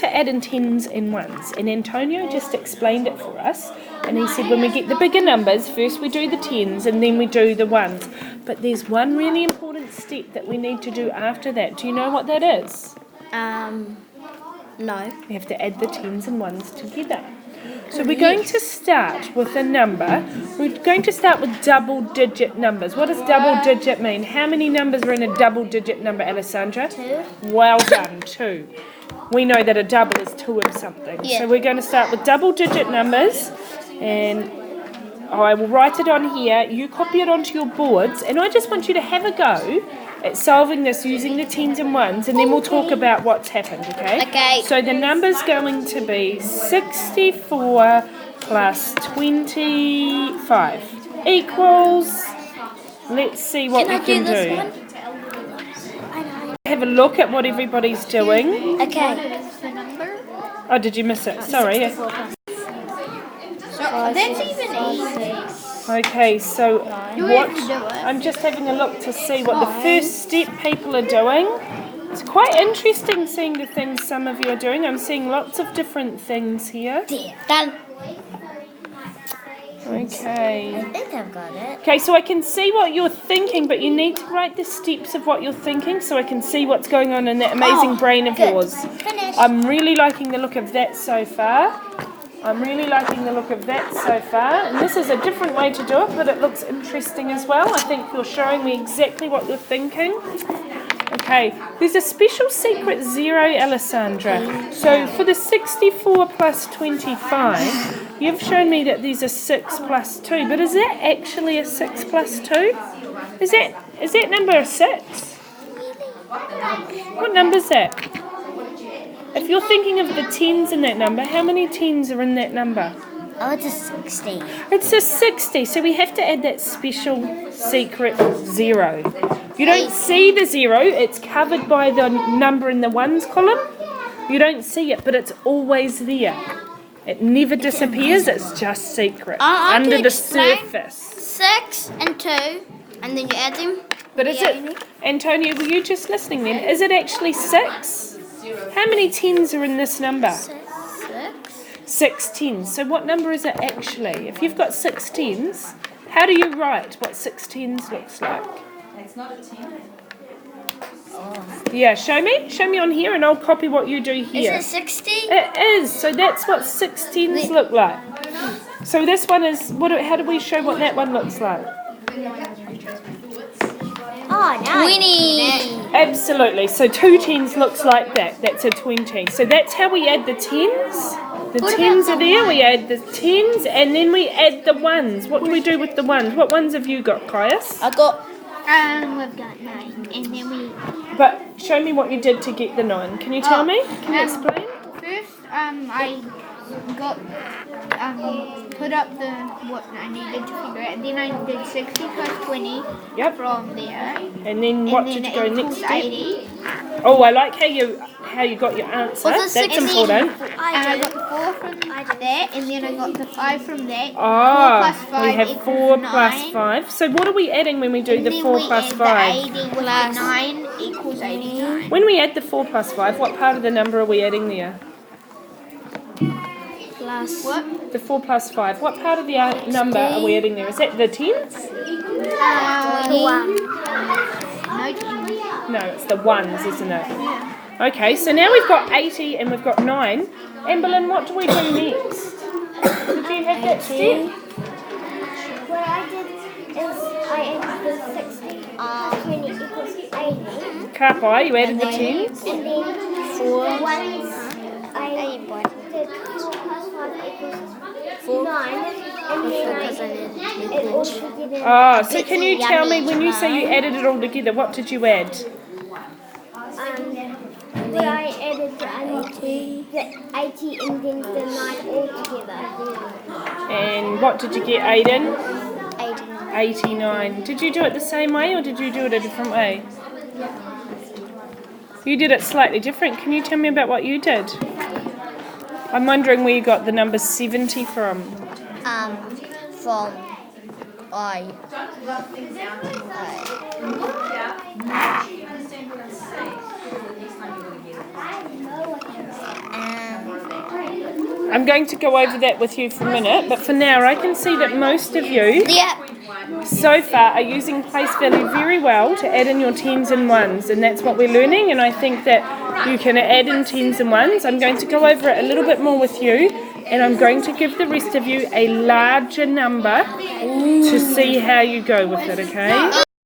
to add in tens and ones, and Antonio just explained it for us, and he said when we get the bigger numbers, first we do the tens and then we do the ones. But there's one really important step that we need to do after that. Do you know what that is? No. We have to add the tens and ones together. So we're going to start with a number. We're going to start with double-digit numbers. What does double-digit mean? How many numbers are in a double-digit number, Alessandra? 2. Well done, 2. We know that a double is 2 of something. Yeah. So we're going to start with double-digit numbers, and I will write it on here. You copy it onto your boards, and I just want you to have a go at solving this using the tens and ones, and then we'll talk about what's happened, okay? Okay. So the number's going to be 64 plus 25 equals, let's see what we can do. Have a look at what everybody's doing. Okay. Oh, did you miss it? Sorry. That's even easy. Okay, so what? I'm just having a look to see what the first step people are doing. It's quite interesting seeing the things some of you are doing. I'm seeing lots of different things here. Done. Okay. I think I've got it. Okay, so I can see what you're thinking, but you need to write the steps of what you're thinking so I can see what's going on in that amazing brain of yours. Finished. I'm really liking the look of that so far. And this is a different way to do it, but it looks interesting as well. I think you're showing me exactly what you're thinking. Okay, there's a special secret 0, Alessandra. So for the 64 plus 25, you've shown me that there's a 6 plus 2, but is that actually a 6 plus 2? Is that number a 6? What number is that? If you're thinking of the tens in that number, how many tens are in that number? Oh, it's a 60. It's a 60, so we have to add that special secret 0. You don't see the 0, it's covered by the number in the ones column. You don't see it, but it's always there. It never disappears, it's just secret, under the surface. 6 and 2, and then you add them. But is it, Antonio, were you just listening then? Is it actually 6? How many tens are in this number? 6. 6 tens. So what number is it actually? If you've got 6 tens, how do you write what 6 tens looks like? It's not a 10. Yeah, show me on here and I'll copy what you do here. Is it 60? It is. So that's what 6 tens look like. So this one is, how do we show what that one looks like? Oh, no. 20. Absolutely. So 2 tens looks like that. That's a 20. So that's how we add the tens. The tens are there. We add the tens and then we add the ones. What do we do with the ones? What ones have you got, Caius? I got. We've got 9, and then we. But show me what you did to get the 9. Can you tell me? Can you explain? First, I got put up what I needed to figure out, and then I did 60 plus 20 from there. And then what did you go next step? 80. Oh, I like how you got your answer. That's important. And I got 4 from that, and then I got the 5 from that. Ah, 4 plus 5 we have equals 4 9. plus 5. So what are we adding when we do the 4 plus 5? The 80 with the 9 equals 89. When we add the 4 plus 5, what part of the number are we adding there? Plus. What? The 4 plus 5. What part of the number are we adding there? Is that the tens? 21. No, it's the ones, isn't it? Okay, so now we've got 80 and we've got 9. Amberlyn, what do we do next? Did you have that step? What I did is I added the 60 20 equals 80. Kapai, you added the tens. And then 4 ones, I did 4 plus 5 equals 9. And then it also did it. Oh, so can you tell me, when you say you added it all together, what did you add? But I added the 80 and then the 9 all together. And what did you get, Aiden? 89. 89. Did you do it the same way or did you do it a different way? You did it slightly different. Can you tell me about what you did? I'm wondering where you got the number 70 from. From I. I'm going to go over that with you for a minute, but for now I can see that most of you so far are using place value very well to add in your tens and ones, and that's what we're learning, and I think that you can add in tens and ones. I'm going to go over it a little bit more with you, and I'm going to give the rest of you a larger number to see how you go with it, okay?